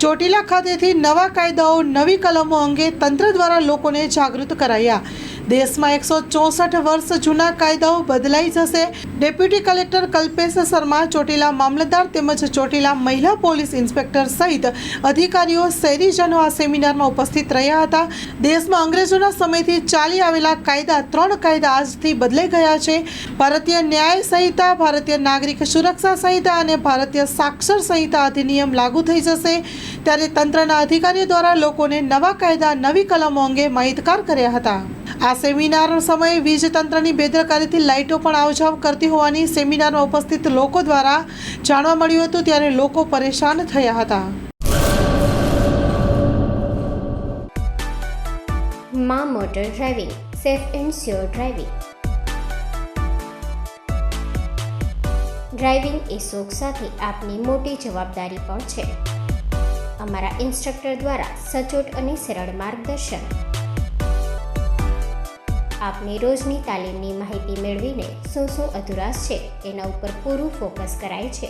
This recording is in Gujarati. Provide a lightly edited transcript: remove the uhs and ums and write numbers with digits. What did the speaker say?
ચોટીલા ખાતેથી નવા કાયદાઓ નવી કલમો અંગે તંત્ર દ્વારા લોકોને જાગૃત કરાયા। દેશમાં 164 વર્ષ જૂના કાયદાઓ બદલાઈ જશે। ડેપ્યુટી કલેક્ટર કલ્પેશ શર્મા, ચોટીલા મામલતદાર તેમજ ચોટીલા મહિલા પોલીસ ઇન્સ્પેક્ટર સહિત અધિકારીઓ, શહેરીજનો આ સેમિનારમાં ઉપસ્થિત રહ્યા હતા। દેશમાં અંગ્રેજોના સમયથી ચાલી આવેલા કાયદા 3 કાયદા આજથી બદલાઈ ગયા છે। ભારતીય ન્યાય સંહિતા, ભારતીય નાગરિક સુરક્ષા સંહિતા અને ભારતીય સાક્ષર સંહિતા અધિનિયમ લાગુ થઈ જશે। ત્યારે તંત્રના અધિકારીઓ દ્વારા લોકોને નવા કાયદા નવી કલમો અંગે માહિતગાર કર્યા હતા। આ સેમિનાર સમયે વીજ તંત્રની બેદરકારીથી લાઇટો પણ આવજાવ કરતી હોવાની સેમિનારમાં ઉપસ્થિત લોકો દ્વારા જાણવા મળ્યું હતું। ત્યારે લોકો પરેશાન થયા હતા। માં motor driving, safe and sure driving. Driving એ શોખ સાથે આપની મોટી જવાબદારી પણ છે। અમારા ઇન્સ્ટ્રક્ટર દ્વારા સચોટ અને સરળ માર્ગદર્શન આપની રોજની તાલીમની માહિતી મેળવીને શું અધુરાશ છે તેના ઉપર પૂરું ફોકસ કરાય છે।